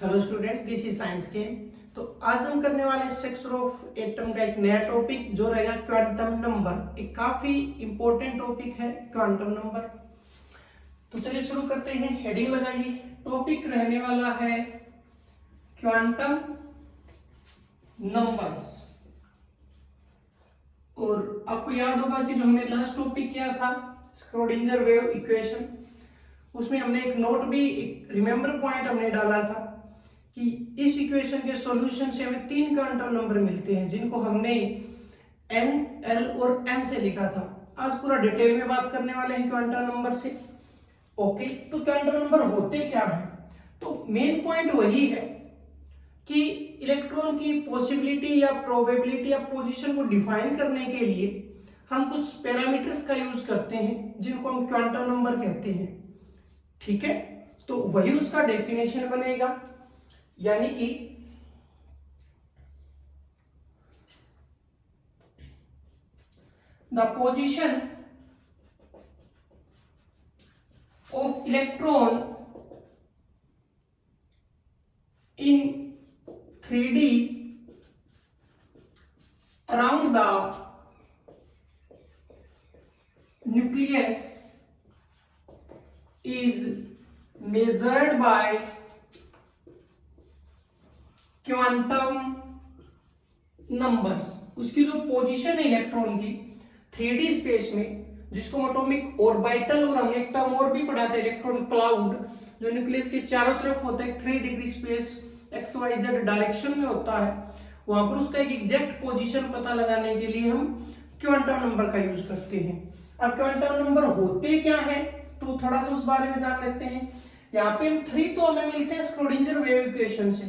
Hello student, this is science के। तो आज हम करने वाले स्ट्रक्चर ऑफ एटम का एक नया टॉपिक जो रहेगा क्वांटम नंबर। एक काफी इंपॉर्टेंट टॉपिक है क्वांटम नंबर। तो चलिए शुरू करते हैं। हेडिंग लगाइए। टॉपिक रहने वाला है क्वांटम नंबर्स। और आपको याद होगा कि जो हमने लास्ट टॉपिक किया था स्क्रोडिंजर वेव इक्वेशन, उसमें हमने एक नोट भी, एक रिमेंबर पॉइंट हमने डाला था कि इस इक्वेशन के सॉल्यूशन से हमें 3 क्वांटम नंबर मिलते हैं जिनको हमने n, l और m से लिखा था। आज पूरा डिटेल में बात करने वाले हैं क्वांटम नंबर से। ओके, तो क्वांटम नंबर होते क्या हैं? तो मेन पॉइंट वही है कि इलेक्ट्रॉन की पॉसिबिलिटी या प्रोबेबिलिटी या पोजीशन को डिफाइन करने के लिए हम कुछ पैरामीटर्स का यूज करते हैं जिनको हम क्वांटम नंबर कहते हैं। ठीक है, तो वही उसका डेफिनेशन बनेगा, यानी कि the position of electron in 3D around the nucleus is measured by quantum numbers. उसकी जो पोजीशन है इलेक्ट्रॉन की 3D स्पेस में, जिसको हम एटॉमिक ऑर्बिटल, और हमने एक टर्म और भी पढ़ा था इलेक्ट्रॉन क्लाउड, जो न्यूक्लियस के चारों तरफ होता है 3 डिग्री स्पेस XYZ डायरेक्शन में होता है, वहां पर उसका एक एग्जैक्ट पोजीशन पता लगाने के लिए हम क्वांटम नंबर का यूज करते हैं। अब क्वांटम नंबर होते क्या है तो थोड़ा सा उस बारे में जान लेते हैं। यहाँ पे हम 3 तो हमें मिलते हैं स्क्रोडिंजर वेव इक्वेशन से,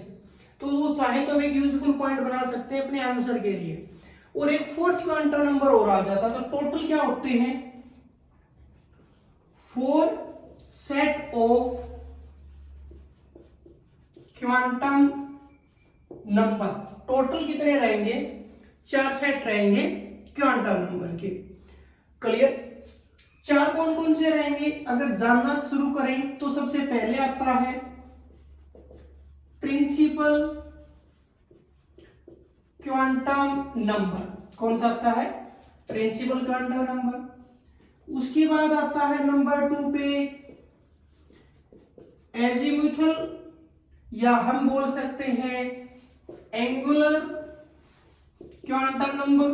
तो वो चाहे तो हम एक यूजफुल पॉइंट बना सकते हैं अपने आंसर के लिए। और एक 4th क्वांटम नंबर और आ जाता, तो टोटल क्या होते हैं 4 set of quantum number. Total कितने रहेंगे? 4 सेट रहेंगे क्वांटम नंबर के। क्लियर? 4 कौन कौन से रहेंगे अगर जानना शुरू करें तो सबसे पहले आता है प्रिंसिपल क्वांटम नंबर। कौन सा आता है? Principal quantum number. उसके बाद आता है नंबर 2 पे एजीमुथल, या हम बोल सकते हैं एंगुलर क्वांटम नंबर,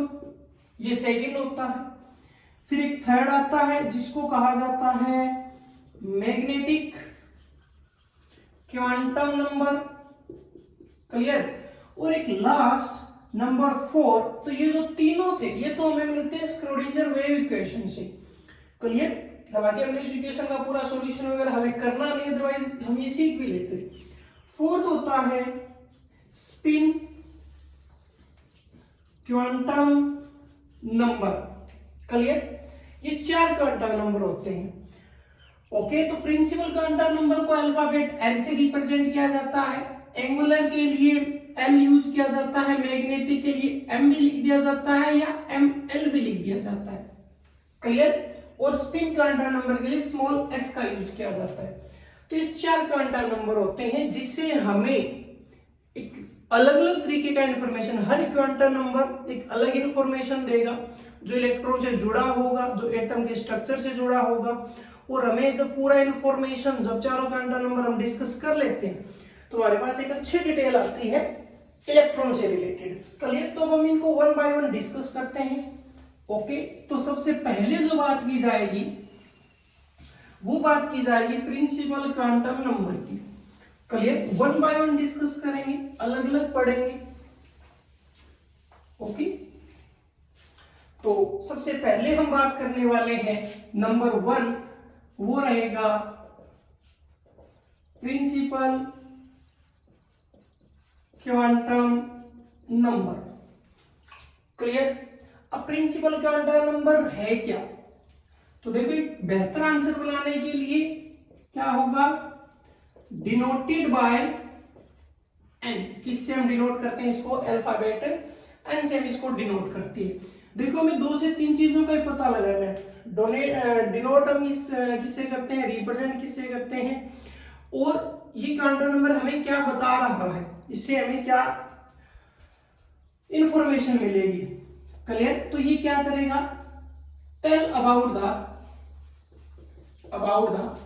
ये सेकंड होता है। फिर एक थर्ड आता है जिसको कहा जाता है मैग्नेटिक क्वांटम नंबर। क्लियर? और एक लास्ट नंबर 4। तो ये जो तीनों थे ये तो हमें मिलते हैं स्क्रोडिंजर वेव इक्वेशन से। क्लियर? हालांकि हमने इस इक्वेशन का पूरा सॉल्यूशन वगैरह हमें करना नहीं, अदरवाइज हम ये सीख भी लेते। 4th होता है स्पिन क्वांटम नंबर। क्लियर? ये 4 क्वांटम नंबर होते हैं। ओके, तो प्रिंसिपल क्वांटम नंबर को अल्फाबेट N से रिप्रेजेंट किया जाता है, एंगुलर के लिए L यूज किया जाता है, मैग्नेटिक के लिए M भी लिख दिया जाता है या ML भी लिख दिया जाता है। क्लियर? और स्पिन क्वांटम नंबर के लिए स्मॉल s का यूज किया जाता है। तो ये 4 क्वांटम नंबर होते हैं जिससे हमें एक अलग अलग तरीके का इंफॉर्मेशन, हर क्वांटम नंबर एक अलग इंफॉर्मेशन देगा, जो इलेक्ट्रॉन से जुड़ा होगा, जो एटम के स्ट्रक्चर से जुड़ा होगा। और हमें जब पूरा इंफॉर्मेशन, जब चारों क्वांटम नंबर हम डिस्कस कर लेते हैं तो हमारे पास एक अच्छी डिटेल आती है इलेक्ट्रॉन से रिलेटेड। क्लियर? तो हम इनको 1 बाय 1 डिस्कस करते हैं। ओके, तो सबसे पहले जो बात की जाएगी वो बात की जाएगी प्रिंसिपल क्वांटम नंबर की। क्लियर? 1 बाय 1 डिस्कस करेंगे, अलग अलग पढ़ेंगे। ओके, तो सबसे पहले हम बात करने वाले हैं नंबर 1, वो रहेगा प्रिंसिपल क्वांटम नंबर। क्लियर? अब प्रिंसिपल क्वांटम नंबर है क्या? तो देखो, एक बेहतर आंसर बनाने के लिए क्या होगा, डिनोटेड बाय n। किससे हम डिनोट करते हैं इसको? अल्फाबेट n से हम इसको डिनोट करते हैं। देखो, हमें 2 से 3 चीजों का ही पता लगाना है। डिनोट हम किससे करते हैं, रिप्रेजेंट किससे करते हैं, और ये क्वांटम नंबर हमें क्या बता रहा है, इससे हमें क्या इंफॉर्मेशन मिलेगी, क्लियर। तो ये क्या करेगा, टेल अबाउट द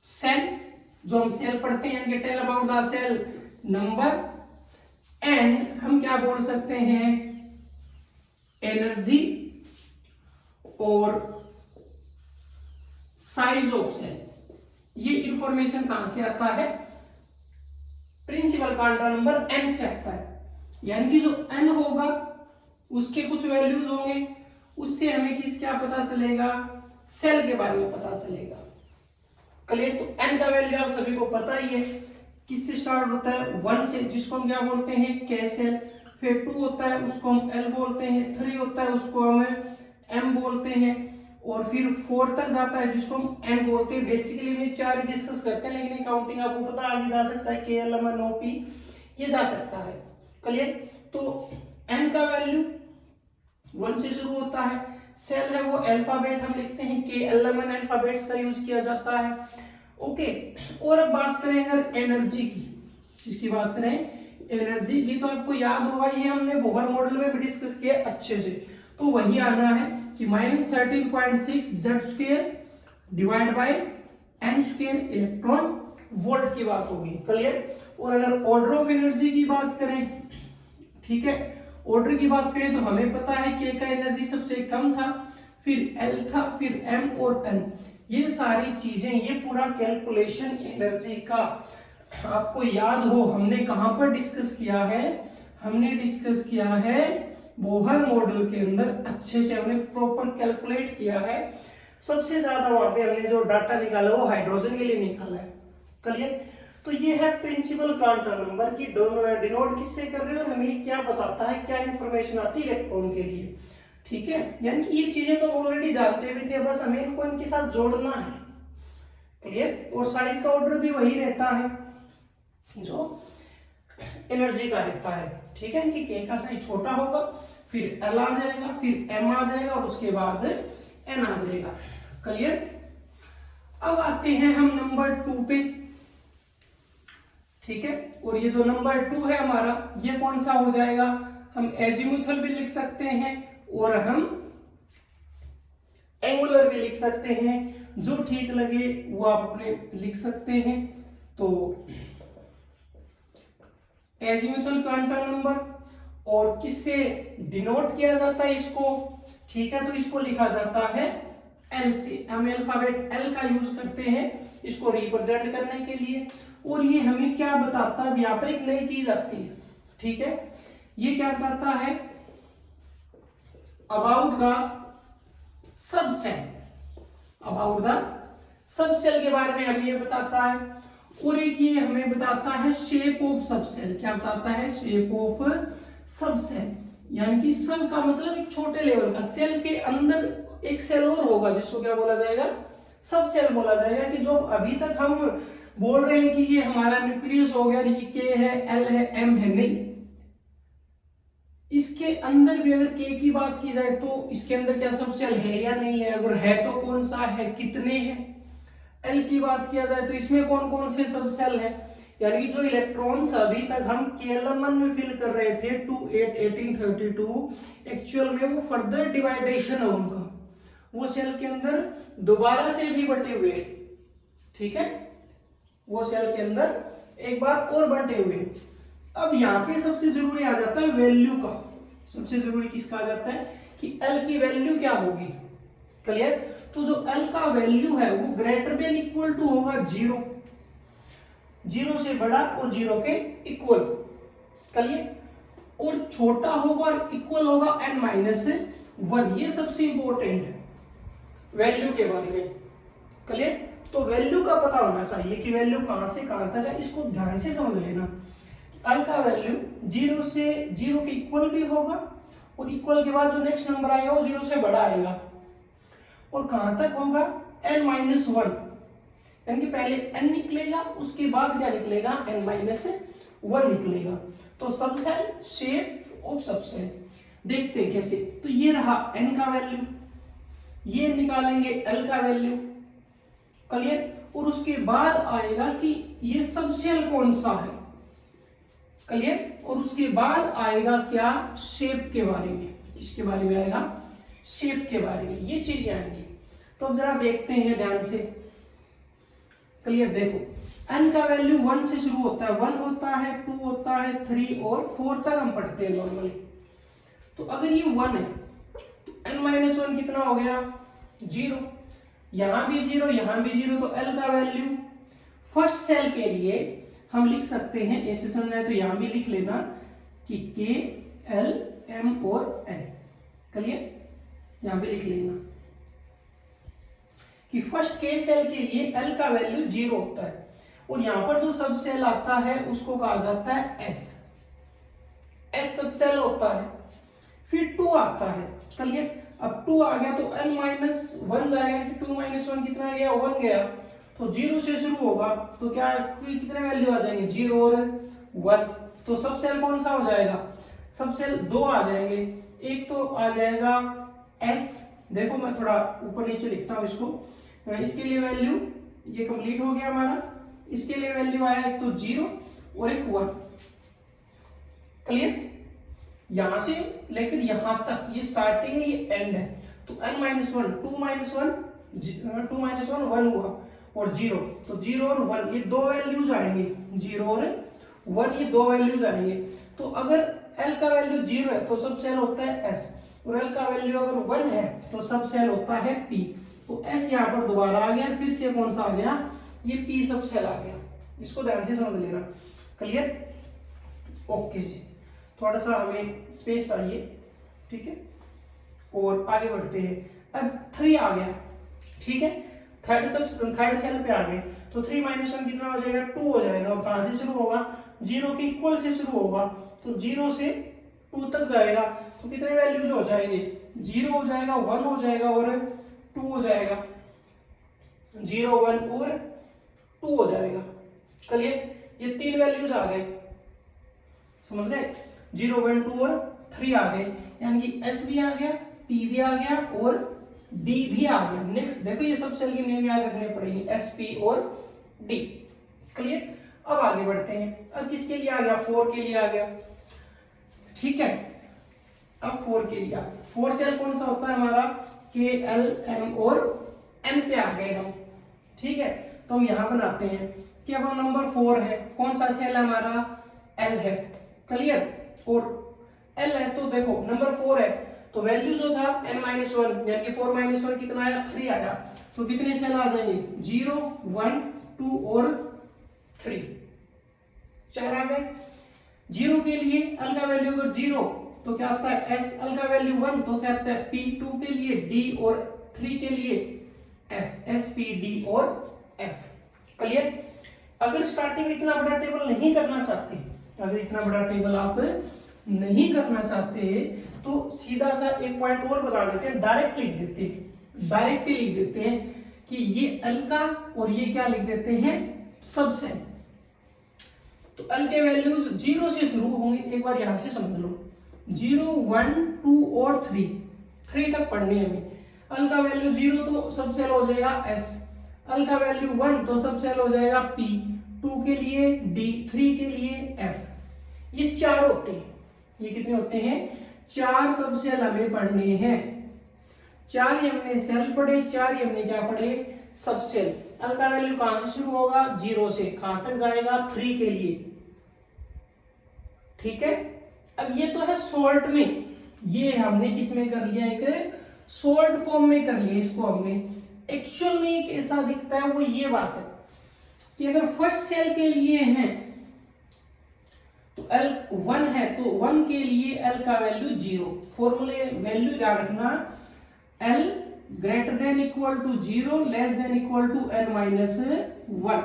सेल, जो हम सेल पढ़ते हैं, कि tell about the shell number and हम क्या बोल सकते हैं, एनर्जी और साइज ऑफ सेल। ये इंफॉर्मेशन कहां से आता है, प्रिंसिपल क्वांटम नंबर n से आता है। यानी कि जो n होगा उसके कुछ वैल्यूज होंगे, उससे हमें क्या पता चलेगा, सेल के बारे में पता चलेगा, क्लियर। तो n का वैल्यू आप सभी को पता ही है, किससे स्टार्ट होता है, 1 से, जिसको हम क्या बोलते हैं, k सेल। फिर 2 होता है, उसको हम l बोलते हैं। 3 होता है, उसको हम m बोलते हैं। और फिर 4 तक जाता है, जिसको हम n बोलते हैं। बेसिकली में 4 डिस्कस करते हैं, लेकिन काउंटिंग आपको पता आगे जा सकता है, k l m n o p ये जा सकता है, क्लियर। तो n का वैल्यू 1 से शुरू होता है। सेल है वो अल्फाबेट हम लिखते हैं, k l m n alphabets का यूज किया जाता है, ओके। और अब बात करें अगर एनर्जी की, किसकी बात करें, एनर्जी की, तो आपको याद होगा ये हमने बोहर मॉडल में भी डिस्कस किया अच्छे से। तो वही आना है कि -13.6 Z square divide by n square electron volt की बात होगी, क्लियर। और अगर ऑर्डर ऑफ एनर्जी की बात करें, ठीक है, ऑर्डर की बात करें तो हमें पता है k का एनर्जी सबसे कम था, फिर l था, फिर m और n। ये सारी चीजें, ये पूरा कैलकुलेशन एनर्जी का आपको याद हो हमने कहां पर डिस्कस किया है, हमने डिस्कस किया है बोहर मॉडल के अंदर। अच्छे से हमने प्रॉपर कैलकुलेट किया है। सबसे ज्यादा वहां पे हमने जो डाटा निकाला वो हाइड्रोजन के लिए निकाला है, क्लियर। तो ये है प्रिंसिपल क्वांटम नंबर की डिनोट किससे कर रहे हैं और हमें क्या बताता है, क्या इंफॉर्मेशन आती है इलेक्ट्रॉन के लिए, ठीक है। यानी कि ये चीजें तो ऑलरेडी जानते भी थे, बस हमें इनको इनके साथ जोड़ना है, क्लियर। और साइज का ऑर्डर भी वही रहता है जो एनर्जी का रहता है, ठीक है, कि k का साइज छोटा होगा, फिर l आ जाएगा, फिर m आ जाएगा और उसके बाद n आ जाएगा, क्लियर। अब आते हैं हम नंबर 2 पे, ठीक है। और ये जो नंबर 2 है हमारा, ये कौन सा हो जाएगा, हम एजीमुथल भी लिख सकते हैं और हम एंगुलर भी लिख सकते हैं, जो ठीक लगे वो आप अपने लिख सकते हैं। तो एजीमुथल क्वांटम नंबर, और किससे डिनोट किया जाता है इसको, ठीक है, तो इसको लिखा जाता है एल से। हम अल्फाबेट एल का यूज करते हैं इसको रिप्रेजेंट करने के लिए। और ये हमें क्या बताता है, यहाँ पर एक नई चीज आती है, ठीक है। ये क्या बताता है, about the subshell, about the subshell के बारे में हमें ये बताता है। और एक ये हमें बताता है शेप ऑफ सब सेल। क्या बताता है, शेप ऑफ सब सेल, यानी कि सब का मतलब एक छोटे लेवल का, सेल के अंदर एक सेल और होगा जिसको क्या बोला जाएगा, सब सेल बोला जाएगा। कि जो अभी तक हम बोल रहे हैं कि ये हमारा न्यूक्लियस हो गया, ये के है, एल है, एम है, नहीं, इसके अंदर भी अगर के की बात की जाए तो इसके अंदर क्या सब सेल है या नहीं है, अगर है तो कौन सा है, कितने हैं। एल की बात किया जाए तो इसमें कौन कौन से सब सेल है, यानी कि जो इलेक्ट्रॉन्स अभी तक हम केएलएम में फिल कर रहे थे 2 8 18 32, एक्चुअल में वो फर्दर डिवाइडेशन है उनका, वो सेल के अंदर दोबारा से भी बटे हुए, ठीक है, वो सेल के अंदर एक बार और बटे हुए। अब यहाँ पे सबसे जरूरी आ जाता है वैल्यू का, सबसे जरूरी किसका आ जाता है कि एल की वैल्यू क्या होगी, क्लियर। तो जो एल का वैल्यू है वो ग्रेटर देन इक्वल टू होगा 0, 0 से बड़ा और 0 के इक्वल, क्लियर। और छोटा होगा और इक्वल होगा n-1। ये सबसे इंपॉर्टेंट है वैल्यू के बारे में, क्लियर। तो वैल्यू का पता होना चाहिए कि वैल्यू कहां से कहां तक है, इसको ध्यान से समझ लेना। एल का वैल्यू 0 से 0 के इक्वल भी होगा और इक्वल के बाद जो नेक्स्ट नंबर आएगा वो 0 से बड़ा आएगा, और कहां तक होगा n-1, यानी कि पहले n निकलेगा उसके बाद क्या निकलेगा, n-1 निकलेगा। तो सब सेल, शेप ऑफ सब सेल, देखते हैं कैसे। तो ये रहा n का वैल्यू, ये निकालेंगे l का वैल्यू, क्लियर। और उसके बाद आएगा कि ये सब सेल कौन सा है, क्लियर। और उसके बाद आएगा क्या, शेप के बारे में, इसके बारे में आएगा शेप के बारे में, ये चीजें आएंगी। तो अब जरा देखते हैं ध्यान से, क्लियर। देखो n का वैल्यू 1 से शुरू होता है, 1 होता है, 2 होता है, 3 और 4 तक हम पढ़ते हैं नॉर्मली। तो अगर ये 1 है तो n-1 कितना हो गया, 0। यहां भी 0, यहां भी 0, तो l का वैल्यू फर्स्ट सेल के लिए हम लिख सकते हैं, ऐसे समझना है तो यहां भी लिख लेना कि k, l, m और n, क्लियर। यहां पे लिख लेना कि फर्स्ट के सेल के लिए l का वैल्यू 0 होता है, और यहां पर जो सब सेल आता है उसको कहा जाता है s सब सेल होता है। फिर 2 आता है, क्लियर। अब 2 आ गया तो n-1 जाएगा, 2-1 कितना गया, 1 गया। तो 0 से शुरू होगा तो क्या कितने वैल्यू आ जाएंगे, 0 और 1। तो सब सेल कौन सा हो जाएगा, सब सेल 2 आ जाएंगे। एक तो आ जाएगा s, देखो मैं थोड़ा ऊपर नीचे लिखता हूं इसको, इसके लिए वैल्यू ये कंप्लीट हो गया हमारा, इसके लिए वैल्यू आया एक तो 0 और एक 1, क्लियर। यहां से लेकर यहां तक ये स्टार्टिंग है, ये एंड है। तो n-1 2-1 1 हुआ और 0, तो 0 और 1 ये दो वैल्यूज आएंगे, 0 और 1 ये दो वैल्यूज आएंगे। तो अगर l का वैल्यू 0 है तो सब सेल होता है s, और l का वैल्यू अगर 1 है तो सब सेल होता है p। तो s यहाँ पर दोबारा आ गया, फिर से कौन सा आ गया, ये p सब सेल आ गया। इसको ध्यान से समझ लेना, क्लियर। ओके जी, थोड़ा सा हमें स्पेस चाहिए, ठीक है, और आगे बढ़ते हैं। अब 3 आ गया, ठीक है, थर्ड सेल पे आ गए, तो 3-1 कितना हो जाएगा, 2 हो जाएगा। और कहां से शुरू होगा, 0 के इक्वल से शुरू होगा, तो 0 से 2 तक जाएगा। तो कितने वैल्यूज हो जाएंगे, 0 हो जाएगा, 1 हो जाएगा और 2 हो जाएगा, 0 1 और 2 हो जाएगा, क्लियर। ये 3 वैल्यूज आ गए, समझ गए, 0 1 2 और 3 आ गए, यानी कि s भी आ गया, p भी आ गया और d भी आ गया। नेक्स्ट देखो ये सब सेल की नेम याद रखने पड़ेगी, s p और d, क्लियर। अब आगे बढ़ते हैं, अब किसके लिए आ गया, 4 के लिए आ गया, ठीक है। अब 4 के लिए, 4 सेल कौन सा होता है हमारा, k l m और n पे आ गए हम, ठीक है। तो हम यहां बनाते हैं कि अब हम नंबर 4 है, कौन सा सेल है हमारा, l है, क्लियर। और l है तो देखो नंबर 4 है, तो वैल्यू जो था n-1 यानी कि 4-1 कितना आया, 3 आया। तो कितने सेल आ जाएंगे, 0 1 2 और 3, 4 आ गए। 0 के लिए l का वैल्यू अगर 0 तो क्या आता है s, l का वैल्यू 1 तो क्या आता है p, 2 के लिए d और 3 के लिए f, s p d और f, क्लियर। अगर स्टार्टिंग इतना बड़ा टेबल नहीं करना चाहते, अगर इतना बड़ा टेबल आप नहीं करना चाहते तो सीधा सा एक पॉइंट और बता देते हैं, डायरेक्ट लिख देते हैं, डायरेक्ट लिख देते हैं कि ये l का और ये क्या लिख देते हैं, सब सेल। तो l के वैल्यूज 0 से शुरू होंगे, एक बार यहां से समझ लो, 0 1 2 और 3 तक पढ़ने हमें। l का वैल्यू 0 तो सब सेल हो जाएगा s, l का वैल्यू 1 तो सब सेल हो जाएगा p, 2 के लिए d, 3 के लिए f। ये 4 होते हैं, ये कितने होते हैं, 4 सब सेल हमें पढ़ने हैं। 4 ही हमने सेल पढ़े, 4 ही हमने क्या पढ़े, सब सेल। l का वैल्यू कहां से शुरू होगा, 0 से, कहां तक जाएगा, 3 के लिए, ठीक है। अब ये तो है शॉर्ट में, ये हमने किस में कर लिया, एक शॉर्ट फॉर्म में कर लिया इसको हमने। एक्चुअल में एक ऐसा दिखता है, वो ये बात है कि अगर फर्स्ट सेल के लिए हैं तो l 1 है तो 1 के लिए l का वैल्यू 0, फॉर्मूले वैल्यू याद रखना, l greater than equal to 0 less than equal to n-1।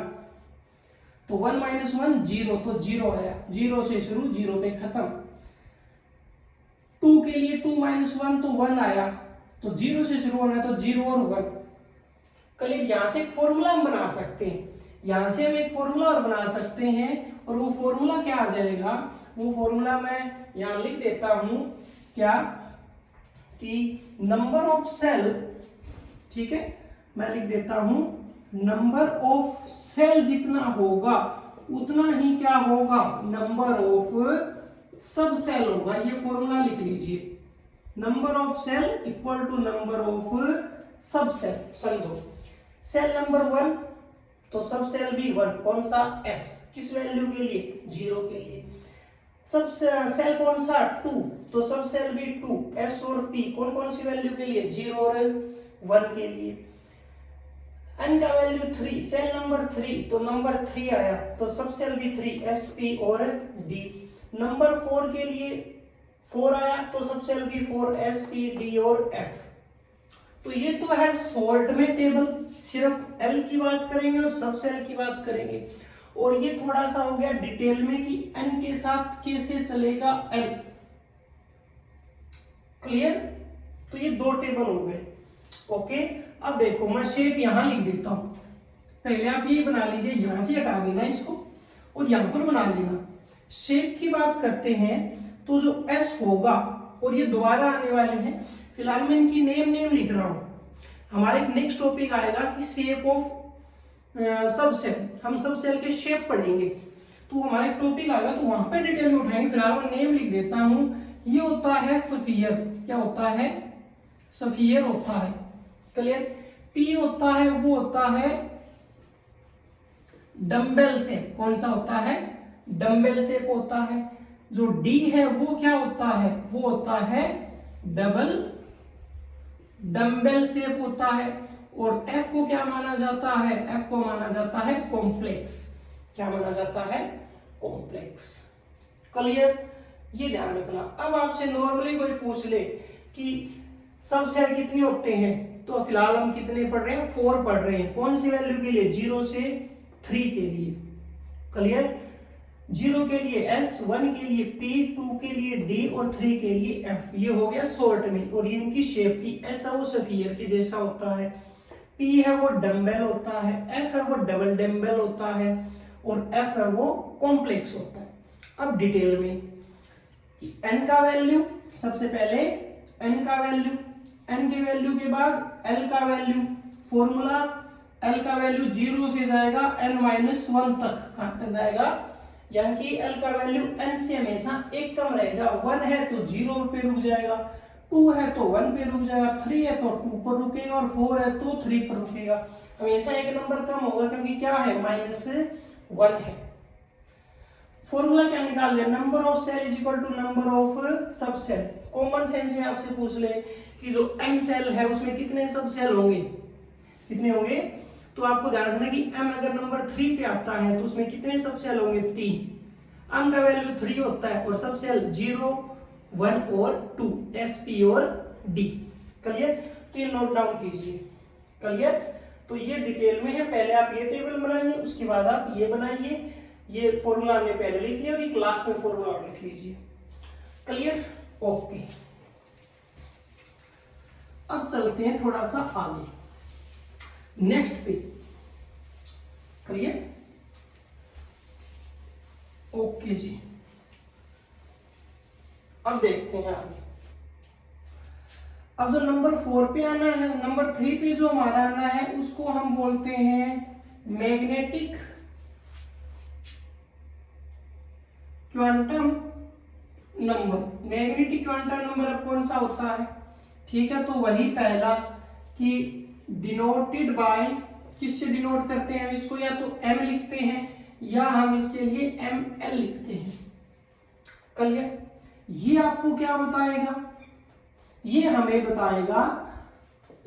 तो 1-1 0, तो 0 आया, 0 से शुरू, 0 पे खत्म। 2 के लिए 2-1 तो 1 आया, तो 0 से शुरू होना है तो 0 और 1, कल यहां से एक फॉर्मूला हम बना सकते हैं, यहां से हम एक फॉर्मूला और बना सकते हैं, और वो फॉर्मूला क्या आ जाएगा, वो फॉर्मूला मैं यहां लिख देता हूं, क्या कि नंबर ऑफ सेल, ठीक है, मैं लिख देता हूं नंबर ऑफ सेल जितना होगा उतना ही क्या होगा, नंबर ऑफ सब सेल होगा। ये फॉर्मूला लिख लीजिए, number of cell equal to number of सब सेल। समझो, सेल नंबर 1 तो सब सेल भी 1, कौन सा, S, किस वैल्यू के लिए, 0 के लिए। सब सेल कौन सा, 2 तो सब सेल भी 2, S और P कौन कौन सी वैल्यू के लिए, 0 और 1 के लिए। n का वैल्यू 3, सेल नंबर 3 तो नंबर 3 आया तो सब सेल भी 3, S, P और D। नंबर 4 के लिए 4 आया तो सब सेल भी 4, S, P, D और F। तो ये तो है शॉर्ट में टेबल, सिर्फ L की बात करेंगे और सब सेल की बात करेंगे। और ये थोड़ा सा हो गया डिटेल में कि N के साथ कैसे चलेगा L। क्लियर, तो ये 2 टेबल हो गए। ओके, अब देखो मैं शेप यहां लिख देता हूं, पहले आप ये बना लीजिए, यहां से हटा देना इसको और यहां पर बना लेना। शेप की बात करते हैं तो जो S होगा, और ये दोबारा आने वाले हैं, फिलहाल मैं इनकी नेम लिख रहा हूं। हमारा एक नेक्स्ट टॉपिक आएगा कि शेप ऑफ सब सेल, हम सब सेल के शेप पढ़ेंगे, तो हमारा एक टॉपिक आएगा तो वहां पे डिटेल में उठाएंगे। फिलहाल मैं नेम लिख देता हूं, ये होता है स्फीयर, क्या होता है, स्फीयर होता है। क्लियर, P होता है वो होता है डंबल शेप, कौन सा होता है, डंबल शेप होता है। जो D है वो क्या होता है, वो होता है डबल डंबल शेप होता है। और F को क्या माना जाता है, F को माना जाता है कॉम्प्लेक्स, क्या माना जाता है, कॉम्प्लेक्स। क्लियर, ये ध्यान रखना। अब आपसे नॉर्मली कोई पूछ ले कि सब सेल कितने होते हैं, तो फिलहाल हम कितने पढ़ रहे हैं, 4 पढ़ रहे हैं। कौन सी वैल्यू के लिए, 0 से 3 के लिए। क्लियर, 0 के लिए S, 1 के लिए P, 2 के लिए D और 3 के लिए F। ये हो गया शॉर्ट में। और ये इनकी शेप की, S है वो स्फीयर के जैसा होता है, P है वो डंबल होता है, F है वो डबल डंबल होता है और F है वो कॉम्प्लेक्स होता है। अब डिटेल में N का वैल्यू, सबसे पहले N का वैल्यू, N की वैल्यू के बाद L का वैल्यू, फॉर्मूला L का वैल्यू 0 से जाएगा n-1 तक, कहां तक जाएगा, यानी कि L का वैल्यू N से हमेशा एक कम रहेगा। 1 है तो 0 पे रुक जाएगा, 2 है तो 1 पे रुक जाएगा, 3 है तो 2 पर रुकेगा और 4 है तो 3 पर रुकेगा। हमेशा एक नंबर कम होगा क्योंकि क्या है, -1 है। फॉर्मूला क्या निकाल लिया, number of shell is equal to number of सब सेल। कॉमन सेंस में आपसे पूछ ले कि जो M सेल है उसमें कितने सब सेल होंगे, कितने होंगे, तो आपको ध्यान रखना कि M अगर नंबर 3 पे आता है तो उसमें कितने सब सेल होंगे, 3। M का वैल्यू 3 होता है और सब सेल 0, 1 और 2, S, P और D। क्लियर, तो ये नोट डाउन कीजिए। क्लियर, तो ये डिटेल में है, पहले आप ये टेबल बनाइए, उसके बाद आप ये बनाइए। ये फॉर्मूला हमने पहले लिख लिया और एक लास्ट में फॉर्मूला लिख लीजिए। Clear, okay. अब चलते हैं थोड़ा सा आगे, नेक्स्ट पे। क्लियर, ओके जी। अब देखते हैं आगे। अब जो नंबर 4 पे आना है, नंबर 3 पे जो हमारा आना है उसको हम बोलते हैं magnetic quantum number. Magnetic quantum number अब कौन सा होता है, ठीक है, तो वही पहला कि डिनोटेड बाय, किससे डिनोट करते हैं हम इसको, या तो M लिखते हैं या हम इसके लिए ML लिखते हैं। क्लियर, ये आपको क्या बताएगा, ये हमें बताएगा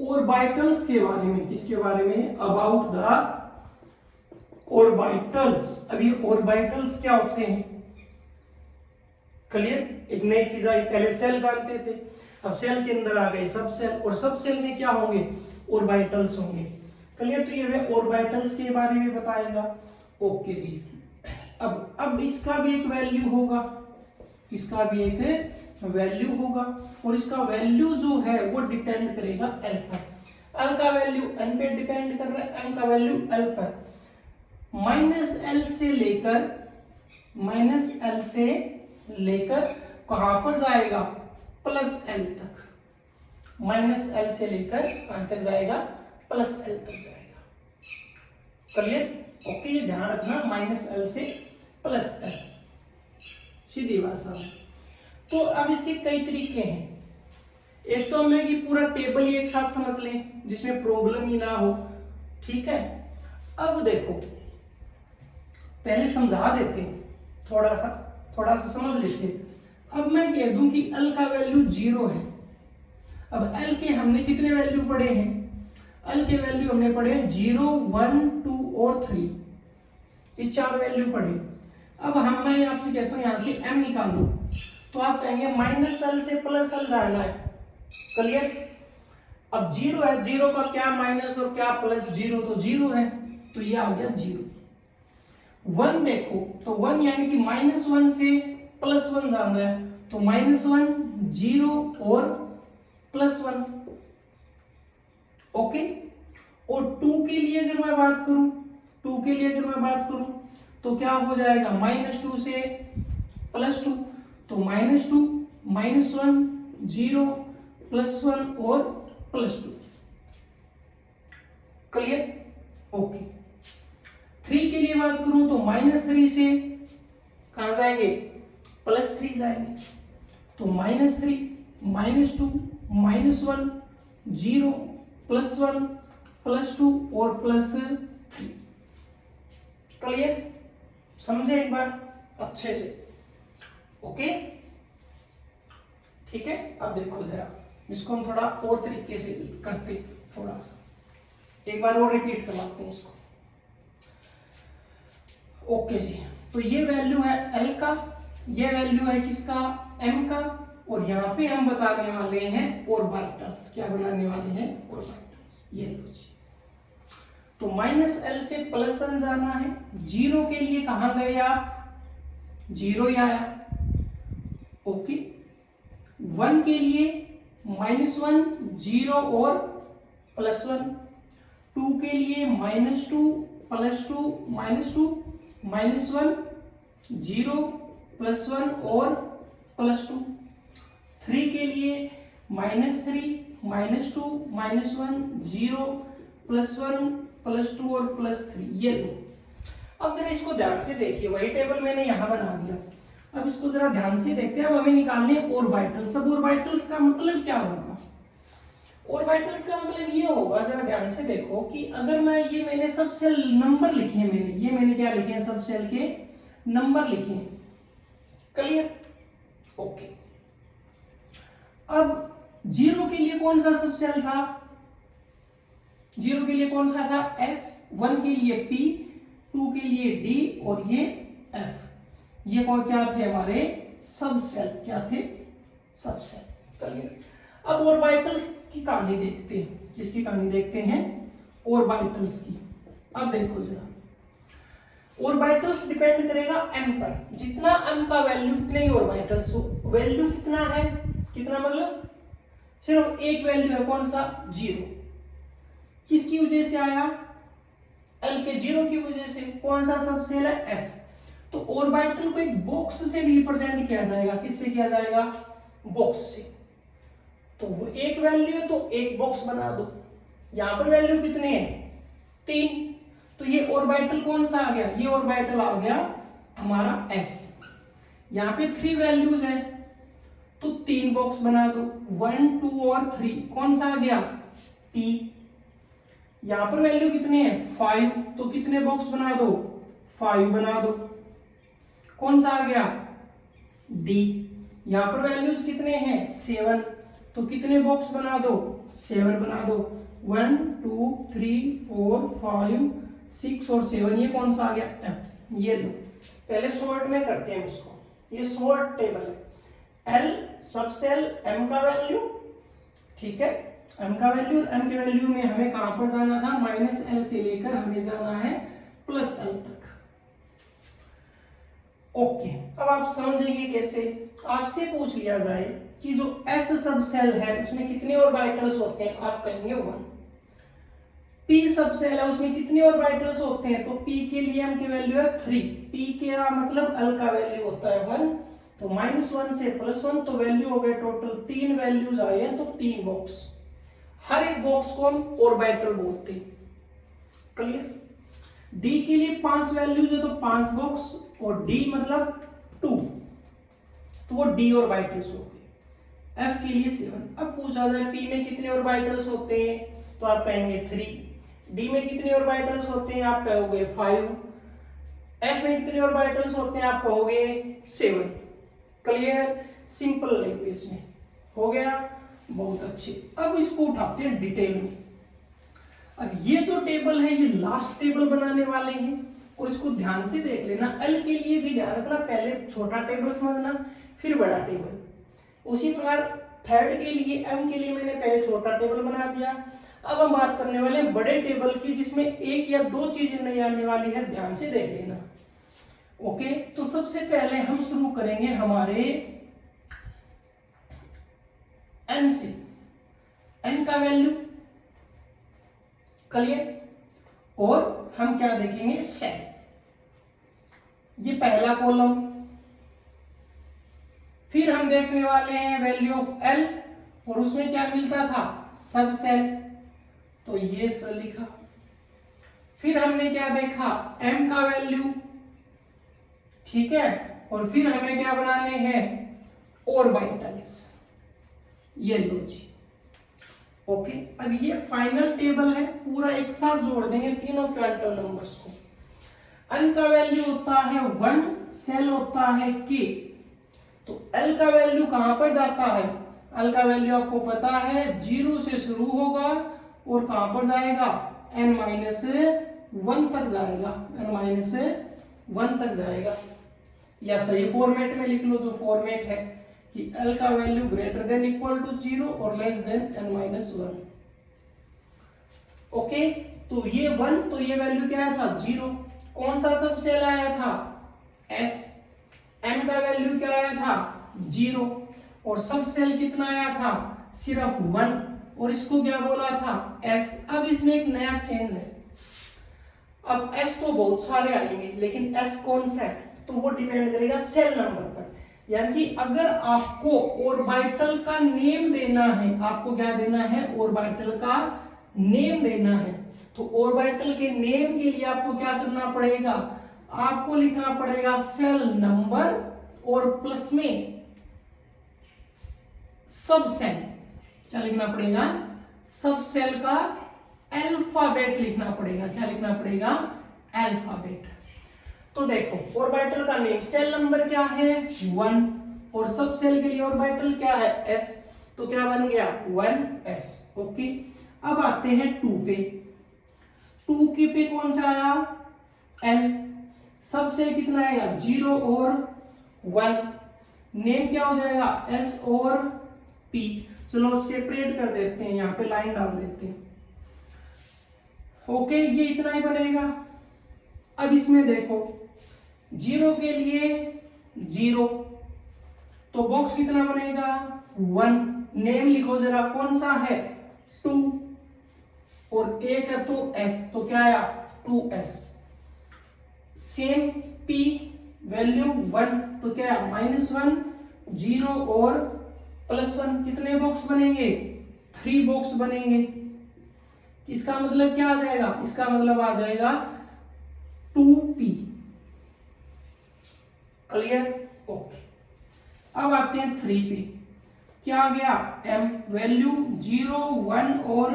ऑर्बिटल्स के बारे में। किसके बारे में, अबाउट द ऑर्बिटल्स। अब ये ऑर्बिटल्स क्या होते हैं, क्लियर, एक नई चीज आई, पहले सेल जानते थे, अब सेल के अंदर आ गए सब सेल, और सब सेल में क्या होंगे, ऑर्बिटल्स होंगे। क्लियर, तो ये ऑर्बिटल्स के बारे में बताएगा। ओके जी। अब इसका भी एक वैल्यू होगा, इसका भी एक वैल्यू होगा, और इसका वैल्यू जो है वो डिपेंड करेगा L पर। L का वैल्यू N पे डिपेंड कर रहा है, M का वैल्यू L पर। -L से लेकर कहां पर जाएगा, +L तक। -L से लेकर कहां तक जाएगा, +L तक जाएगा। क्लियर? ओके, ये ध्यान रखना, -l से +l, सीधी भाषा में। तो अब इसके कई तरीके हैं। एक तो हमें कि पूरा टेबल ही एक साथ समझ लें जिसमें प्रॉब्लम ही ना हो, ठीक है। अब देखो, पहले समझा देते हैं, थोड़ा सा समझ लेते हैं। अब मैं कह दूं कि l का वैल्यू 0 है। अब l के हमने कितने वैल्यू पढ़े हैं? l के वैल्यू हमने पढ़े 0, 1, 2 और 3, ये 4 वैल्यू पढ़े। अब मैं आपसे कहता हूं यहां से m निकालो, तो आप कहेंगे -l से +l जाना है। क्लियर? अब 0 है, 0 का क्या माइनस और क्या प्लस? 0 तो 0 है, तो ये आ गया 0। 1 देखो, तो 1 यानी कि -1 से +1 जाना है, तो -1, 0 और +1। ओके। और 2 के लिए अगर मैं बात करूं, 2 के लिए अगर मैं बात करूं तो क्या हो जाएगा? -2 से +2, तो -2, -1, 0, +1 और +2। क्लियर? ओके। 3 के लिए बात करूं तो -3 से कहां जाएंगे? +3 जाएंगे, तो -3, -2, -1, 0, +1, +2 और +3। क्लियर? समझे एक बार अच्छे से? ओके, ठीक है। अब देखो जरा, इसको हम थोड़ा और तरीके से करते, थोड़ा सा एक बार और रिपीट करवाते हैं इसको। ओके जी, तो ये वैल्यू है l का, ये वैल्यू है किसका? m का, और यहाँ पे हम बताने वाले हैं ऑर्बिटल्स। क्या बनाने वाले हैं? ऑर्बिटल्स। ये लो जी, तो -l से +l जाना है। 0 के लिए कहां गए आप? 0 ही आया। ओके। 1 के लिए -1, 0 और +1। 2 के लिए -2, +2, -2, -1, 0, +1 और +2। 3 के लिए -3, -2, -1, 0, +1, +2 और +3। ये लो। अब जरा इसको ध्यान से देखिए, वही टेबल मैंने यहां बना दिया। अब इसको जरा ध्यान से देखते हैं। अब हमें निकालने ऑर्बिटल्स। अब ऑर्बिटल्स का मतलब क्या होगा? ऑर्बिटल्स का मतलब ये होगा, जरा ध्यान से देखो, कि अगर मैंने सब सेल नंबर लिखे हैं, मैंने क्या लिखे हैं? सब सेल के नंबर लिखे हैं। क्लियर? ओके। अब 0 के लिए कौन सा सब सेल था? 0 के लिए कौन सा था? S। 1 के लिए P, 2 के लिए D और ये F। ये कौन क्या थे? हमारे सब सेल। क्या थे? सब सेल। क्लियर? अब ऑर्बिटल्स की कहानी देखते हैं। किसकी कहानी देखते हैं? ऑर्बिटल्स की। अब देखो जरा, ऑर्बिटल्स डिपेंड करेगा m पर। जितना m का वैल्यू उतने ही ऑर्बिटल्स। वैल्यू कितना है? कितना मतलब सिर्फ एक वैल्यू है, कौन सा? 0। किसकी वजह से आया? l के 0 की वजह से। कौन सा सब सेल है? s। तो ऑर्बिटल को एक बॉक्स से रिप्रेजेंट किया जाएगा। किससे किया जाएगा? बॉक्स से। तो वो एक वैल्यू है, तो एक बॉक्स बना दो। यहां पर वैल्यू कितने हैं? 3। तो ये ऑर्बिटल कौन सा आ गया? ये ऑर्बिटल आ गया हमारा s। यहां पे 3 वैल्यूज है, तो 3 बॉक्स बना दो। 1, 2 और 3। कौन सा आ गया? p। यहां पर वैल्यू कितने हैं? 5। तो कितने बॉक्स बना दो? 5 बना दो। कौन सा आ गया? d। यहां पर वैल्यूज कितने हैं? 7। तो कितने बॉक्स बना दो? 7 बना दो। 1, 2, 3, 4, 5, 6 और 7। ये कौन सा आ गया? m। ये लो, पहले शॉर्ट में करते हैं इसको। ये शॉर्ट टेबल है। l सब सेल, m का वैल्यू, ठीक है, m का वैल्यू। m के वैल्यू में हमें कहां पर जाना था? -l से लेकर हमें जाना है +l तक। ओके। अब आप समझेंगे कैसे? आपसे पूछ लिया जाए कि जो s सब सेल है उसमें कितने ऑर्बिटल्स होते हैं? आप कहेंगे 1। p सब सेल है, उसमें कितने ऑर्बिटल्स होते हैं? तो p के लिए m की वैल्यू है 3। p के मतलब l का वैल्यू होता है 1, तो -1 से +1, तो वैल्यू हो गए टोटल 3 वैल्यूज आए हैं, तो 3 बॉक्स। हर एक बॉक्स को हम ऑर्बिटल बोलते हैं। क्लियर? डी के लिए 5 वैल्यूज है तो 5 बॉक्स, और डी मतलब 2, तो वो डी ऑर्बिटल्स हो गए। एफ के लिए 7। अब पूछा जाए पी में कितने ऑर्बिटल्स होते हैं, तो आप कहेंगे 3। डी में कितने ऑर्बिटल्स होते हैं, आप कहोगे 5। एफ में कितने ऑर्बिटल्स होते हैं, आप कहोगे 7। क्लियर, सिंपल लैंग्वेज में हो गया, बहुत अच्छे। अब इसको उठाते हैं डिटेल में। अब ये जो टेबल है ये लास्ट टेबल बनाने वाले हैं, और इसको ध्यान से देख लेना। एल के लिए भी ध्यान रखना, पहले छोटा टेबल समझना फिर बड़ा टेबल। उसी प्रकार थर्ड के लिए, एम के लिए मैंने पहले छोटा टेबल बना दिया। अब हम बात करने वाले हैं बड़े टेबल की, जिसमें एक या दो चीजें नहीं आने वाली है, ध्यान से देख लेना। ओके, तो सबसे पहले हम शुरू करेंगे हमारे एन से। एन का वैल्यू क्लियर, और हम क्या देखेंगे, सेल। ये पहला कॉलम। फिर हम देखने वाले हैं वैल्यू ऑफ एल, और उसमें क्या मिलता था, सब सेल, तो ये सब लिखा। फिर हमने क्या देखा, एम का वैल्यू, ठीक है, और फिर हमें क्या बनाने हैं, ऑर्बिटल्स, ये लो जी। ओके, अब ये फाइनल टेबल है, पूरा एक साथ जोड़ देंगे तीनों क्वांटम नंबर्स को। एन का वैल्यू होता है 1, सेल होता है के, तो एल का वैल्यू कहां पर जाता है, एल का वैल्यू आपको पता है 0 से शुरू होगा और कहां पर जाएगा, n-1 तक जाएगा, n-1 तक जाएगा। या सही फॉर्मेट में लिख लो, जो फॉर्मेट है कि L का value greater than equal to 0 और लेस देन n-1। ओके, तो ये 1, तो ये वैल्यू क्या आया था, 0। कौन सा सब सेल आया था, S। M का वैल्यू क्या आया था, 0, और सब सेल कितना आया था, सिर्फ 1, और इसको क्या बोला था, S। अब इसमें एक नया चेंज है, अब S तो बहुत सारे आएंगे, लेकिन S कौन सा है, तो वो डिपेंड करेगा सेल नंबर पर। यानी अगर आपको ऑर्बिटल का नेम देना है, आपको क्या देना है, ऑर्बिटल का नेम देना है, तो ऑर्बिटल के नेम के लिए आपको क्या करना पड़ेगा, आपको लिखना पड़ेगा सेल नंबर और प्लस में सब सेल। क्या लिखना पड़ेगा, सब सेल का अल्फाबेट लिखना पड़ेगा। क्या लिखना पड़ेगा, अल्फाबेट। तो देखो ऑर्बिटल का नेम, सेल नंबर क्या है 1, और सब सेल के लिए ऑर्बिटल क्या है s, तो क्या बन गया 1s। ओके, अब आते हैं 2 पे। 2 के पे कौन सा आया, l। सब सेल कितना आएगा, 0 और 1। नेम क्या हो जाएगा, s और p। चलो सेपरेट कर देते हैं, यहां पे लाइन डाल देते हैं। ओके, ये इतना ही बनेगा। अब इसमें देखो 0 के लिए 0, तो बॉक्स कितना बनेगा 1। नेम लिखो जरा, कौन सा है 2, और एक है तो s, तो क्या आया 2s। सेम p वैल्यू 1, तो क्या है -1, 0 और +1। कितने बॉक्स बनेंगे, 3 बॉक्स बनेंगे। इसका मतलब क्या आ जाएगा, इसका मतलब आ जाएगा 2p। Clear, okay. अब आते हैं 3 पे। क्या आ गया, m वैल्यू 0, 1 और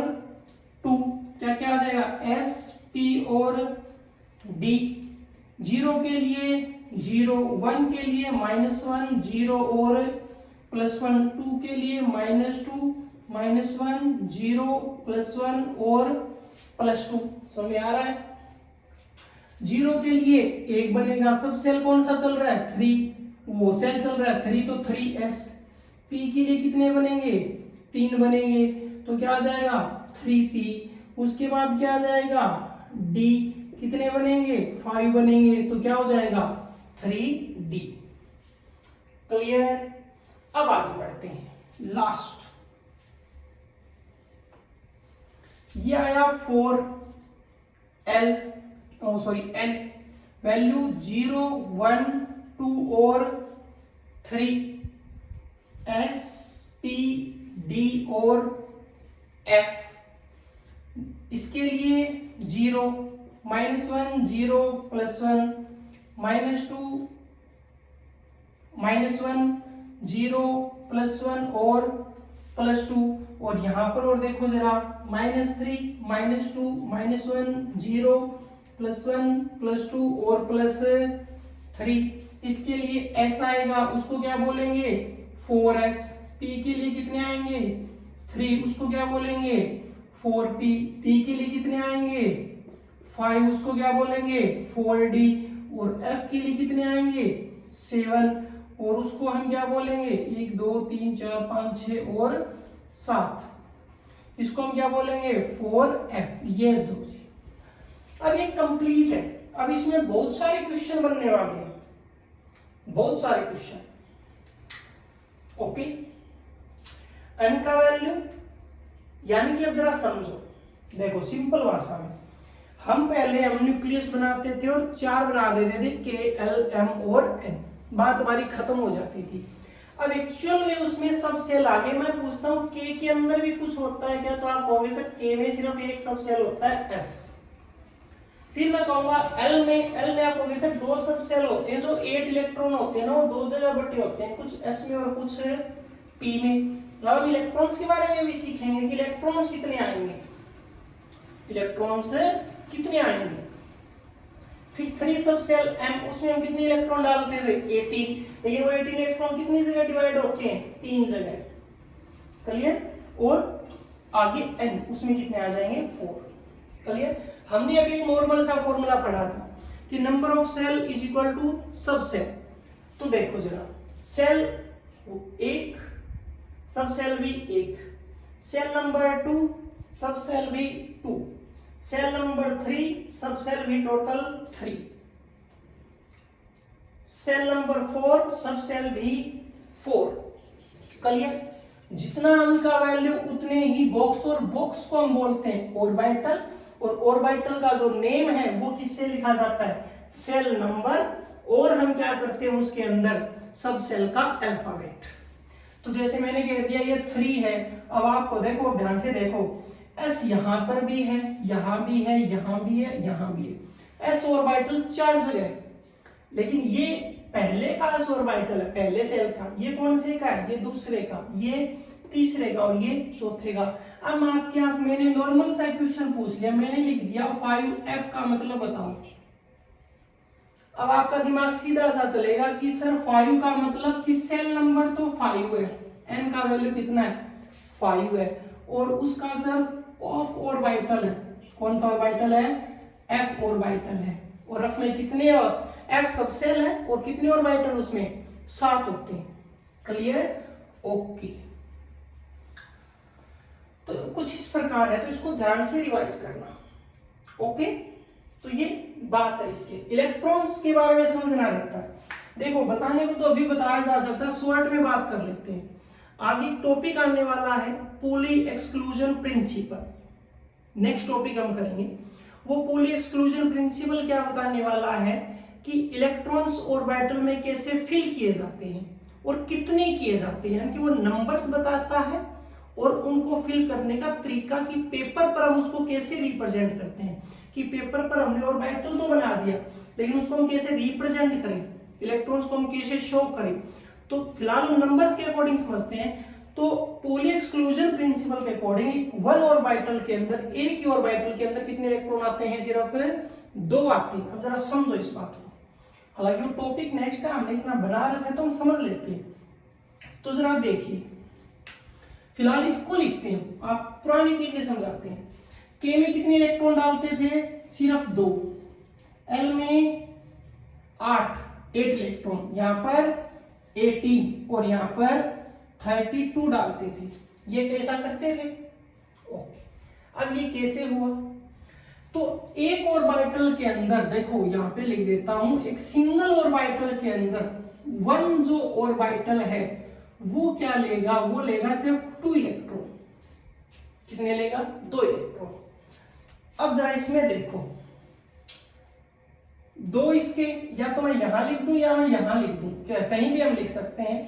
2, क्या क्या आ जाएगा, s, p और d। 0 के लिए 0, 1 के लिए -1, 0 और +1, 2 के लिए -2, -1, 0, +1 और +2। समझ आ रहा है। 0 के लिए 1 बनेगा, सब सेल कौन सा चल रहा है, 3, वो सेल चल रहा है 3, तो 3s। p के लिए कितने बनेंगे, 3 बनेंगे, तो क्या आ जाएगा 3p। उसके बाद क्या आ जाएगा, d कितने बनेंगे, 5 बनेंगे, तो क्या हो जाएगा 3d। क्लियर। अब आगे बढ़ते हैं, लास्ट ये आया 4l, n। वैल्यू 0, 1, 2 और 3, s, p, d और f। इसके लिए 0, -1 0 +1 -2 -1 0 +1 और +2 और यहाँ पर और देखो जरा -3 -2 -1 0 +1 +2 और +3। इसके लिए s आएगा, उसको क्या बोलेंगे 4s। p के लिए कितने आएंगे 3, उसको क्या बोलेंगे 4p। d के लिए कितने आएंगे 5, उसको क्या बोलेंगे 4d। और f के लिए कितने आएंगे 7 और उसको हम क्या बोलेंगे 1 2 3 4 5 6 और 7, इसको हम क्या बोलेंगे 4f। ये दो। अब ये कंप्लीट है। अब इसमें बहुत सारे क्वेश्चन बनने वाले हैं, बहुत सारे क्वेश्चन। ओके, n का वैल्यू यानी कि अब जरा समझो, देखो सिंपल भाषा में हम पहले हम न्यूक्लियस बनाते थे और 4 बना देते थे k l m और n, बात हमारी खत्म हो जाती थी। अब एक्चुअल में उसमें सब सेल आगे मैं पूछता हूँ k के अंदर भी कुछ होता है क्या, तो आप कहोगे सर k में सिर्फ एक सब सेल होता है s। फिर मैं कहूंगा l में आप कहोगे सर 2 सब सेल होते हैं जो 8 इलेक्ट्रॉन होते हैं ना, वो 2 जगह बटे होते हैं, कुछ s में और कुछ p में। अब हम इलेक्ट्रॉन्स के बारे में भी सीखेंगे कि इलेक्ट्रॉन्स कितने आएंगे, इलेक्ट्रॉन्स कितने आएंगे। फिर 3 सब सेल m, उसमें हम कितने इलेक्ट्रॉन डालते थे 18, लेकिन वो 18 इलेक्ट्रॉन कितनी जगह डिवाइड होते हैं 3 जगह, क्लियर। और आगे n, उसमें कितने आ जाएंगे 4, क्लियर। हमने अभी एक नॉर्मल सा फॉर्मूला पढ़ा था कि number of shell is equal to subshell. तो देखो जरा, सेल 1 सब सेल भी 1, सेल नंबर 2 सब सेल भी 2, सेल नंबर 3 सब सेल भी टोटल 3, सेल नंबर 4 सब सेल भी 4, क्लियर। जितना उनका वैल्यू उतने ही बॉक्स, और बॉक्स को हम बोलते हैं ऑर्बिटल, और ऑर्बिटल का जो नेम है वो किससे लिखा जाता है सेल नंबर, और हम क्या करते हैं उसके अंदर सब सेल का अल्फाबेट। तो जैसे मैंने कह दिया ये 3 है, अब आपको देखो ध्यान से देखो s यहां पर भी है, यहां भी है, यहां भी है, यहां भी है, s ऑर्बिटल 4 जगह है। लेकिन ये पहले का s ऑर्बिटल है, पहले सेल का, ये कौन से का है, ये दूसरे का, ये तीसरे का, और ये चौथे का। अब आपके हाथ मैंने नॉर्मल सा क्वेश्चन पूछ लिया, मैंने लिख दिया 5f का मतलब बताओ। अब आपका दिमाग सीधा सा चलेगा कि सर 5 का मतलब कि सेल नंबर तो 5 है, n का वैल्यू कितना है 5 है, और उसका सर ऑफ ऑर्बिटल है, कौन सा ऑर्बिटल है f ऑर्बिटल है, और f में कितने f सब सेल है और कितने ऑर्बिटल उसमें 7 होते हैं, क्लियर। ओके, तो कुछ इस प्रकार है, तो इसको ध्यान से रिवाइज करना। ओके, तो ये बात है इसके इलेक्ट्रॉन्स के बारे में समझना रहता है। देखो बताने को तो अभी बताया जा सकता है, शॉर्ट में बात कर लेते हैं। आगे टॉपिक आने वाला है पोली एक्सक्लूजन प्रिंसिपल, नेक्स्ट टॉपिक हम करेंगे वो पोली एक्सक्लूजन प्रिंसिपल क्या बताने वाला है कि इलेक्ट्रॉन्स ऑर्बिटल में कैसे फिल किए जाते हैं और कितने किए जाते हैं, यानी कि वो नंबर्स बताता है और उनको फिल करने का तरीका कि पेपर पर हम उसको कैसे रिप्रेजेंट करते हैं, कि पेपर पर हमने ऑर्बिटल तो बना दिया लेकिन उसको हम कैसे रिप्रेजेंट करें, इलेक्ट्रॉन्स को हम कैसे शो करें। तो फिलहाल हम नंबर्स के अकॉर्डिंग समझते हैं। तो पोली एक्सक्लूजन प्रिंसिपल के अकॉर्डिंग वन ऑर्बिटल के अंदर, एक ही ऑर्बिटल के अंदर कितने इलेक्ट्रॉन आते हैं, सिर्फ 2 आते हैं। अब जरा समझो इस बात को, हालांकि वो टॉपिक नेक्स्ट है, हमने इतना बना रखा है तो हम समझ लेते हैं। तो जरा देखिए, फिलहाल इसको लिखते हैं, आप पुरानी चीजें समझाते हैं। के में कितने इलेक्ट्रॉन डालते थे, सिर्फ 2, एल में 8 इलेक्ट्रॉन, यहां पर 18 और यहां पर 32 डालते थे। ये कैसा करते थे, ओके। अब ये कैसे हुआ, तो एक ऑर्बिटल के अंदर देखो यहां पे लिख देता हूं, एक सिंगल ऑर्बिटल के अंदर वन जो ऑर्बिटल है वो क्या लेगा, वो लेगा सिर्फ 2 इलेक्ट्रॉन। कितने लेगा, 2 इलेक्ट्रॉन। अब जरा इसमें देखो, 2 इसके, या तो मैं यहां लिख दूं या मैं यहां लिख दूं, क्या कहीं भी हम लिख सकते हैं।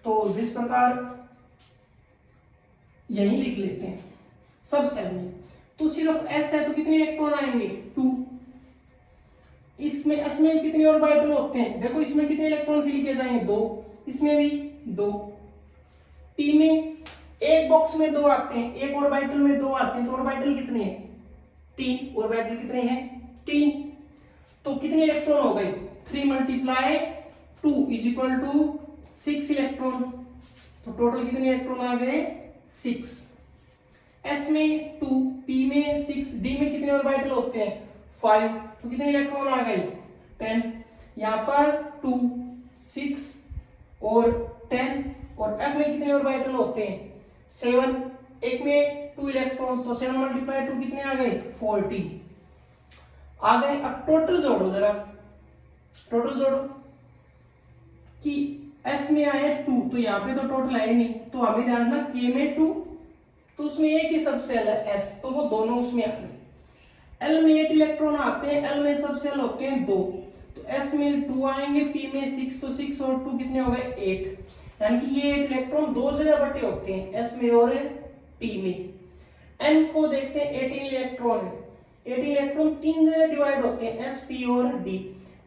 तो जिस प्रकार यही लिख लेते हैं सब सेल में, तो सिर्फ s है तो कितने इलेक्ट्रॉन आएंगे 2, इसमें एस में कितने ऑर्बिटल होते हैं? देखो इसमें कितने इलेक्ट्रॉन फिल किए जाएंगे? 2, इसमें भी 2। पी में एक बॉक्स में 2 आते हैं, एक ऑर्बिटल में 2 आते हैं, तो ऑर्बिटल कितने हैं? 3। ऑर्बिटल कितने हैं? 3। तो कितने इलेक्ट्रॉन हो गए? 3 multiply 2 is equal to 6 electron. तो टोटल कितने इलेक्ट्रॉन आ गए? 6। एस में 2, पी में 6, डी में कितने ऑर्बिटल होते हैं? 5। तो कितने इलेक्ट्रॉन आ गए? 10। यहां पर 2, 6 और 10। और एफ में कितने ऑर्बिटल होते हैं? 7। एक में 2 इलेक्ट्रॉन, तो 7 मल्टीप्लाई 2 कितने आ गए? 40 आ गए। अब टोटल जोड़ो जरा, टोटल जोड़ो कि एस में आए 2, तो यहाँ पे तो टोटल है नहीं, तो हमें ध्यान रखना के में 2, तो उसमें एक ही सबसेल है एस, तो वो दोनों उसमें आ गए। एल में 8 इलेक्ट्रॉन आते हैं, एल में सबसेल होते हैं 2, तो एस में 2 आएंगे, पी में 6, तो 6 और 2 कितने हो गए? 8। यानी कि ये 8 इलेक्ट्रॉन 2 जगह बटे होते हैं, एस में और पी में। एन को देखते हैं, 18 इलेक्ट्रॉन है, 18 इलेक्ट्रॉन 3 जगह डिवाइड होते हैं, एस, पी और डी।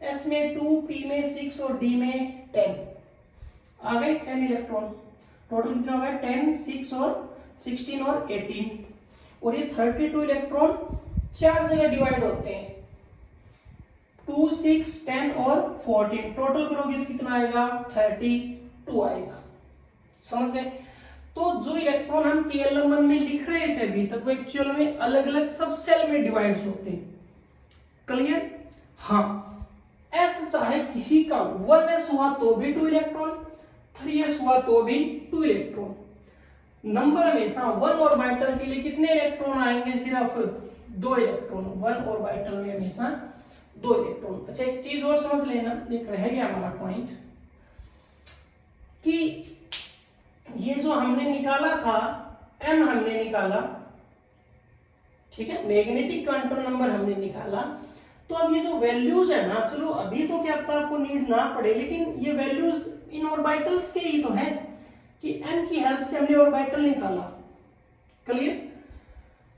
एस में 2, पी में 6 और डी में 10 आ गए 10 इलेक्ट्रॉन। टोटल कितना हो गया? 10, 6 और 16 और 18। और ये 32 इलेक्ट्रॉन 4 जगह डिवाइड होते हैं, 2, 6, 10 और 14। टोटल करोगे तो कितना आएगा? 32 आएगा। समझ गए? तो जो इलेक्ट्रॉन हम KL1 में लिख रहे थे अभी तक, वो एक्चुअल में अलग अलग सब सेल में डिवाइड होते हैं। क्लियर? हाँ, एस चाहे किसी का 1s हुआ तो भी 2 इलेक्ट्रॉन, 3s हुआ तो भी 2 इलेक्ट्रॉन। नंबर हमेशा 1 ऑर्बिटल के लिए कितने इलेक्ट्रॉन आएंगे? सिर्फ 2 इलेक्ट्रॉन। 1 ऑर्बिटल में हमेशा 2 इलेक्ट्रॉन। अच्छा, एक चीज और समझ लेना, एक रह गया हमारा पॉइंट, कि ये जो हमने निकाला था m हमने निकाला, ठीक है, मैग्नेटिक क्वांटम नंबर हमने निकाला। तो अब ये जो वैल्यूज है ना, चलो अभी तो क्या पता आपको नीड ना पड़े, लेकिन ये वैल्यूज इन ऑर्बिटल्स के ही तो है, कि m की हेल्प से हमने ऑर्बिटल निकाला। क्लियर?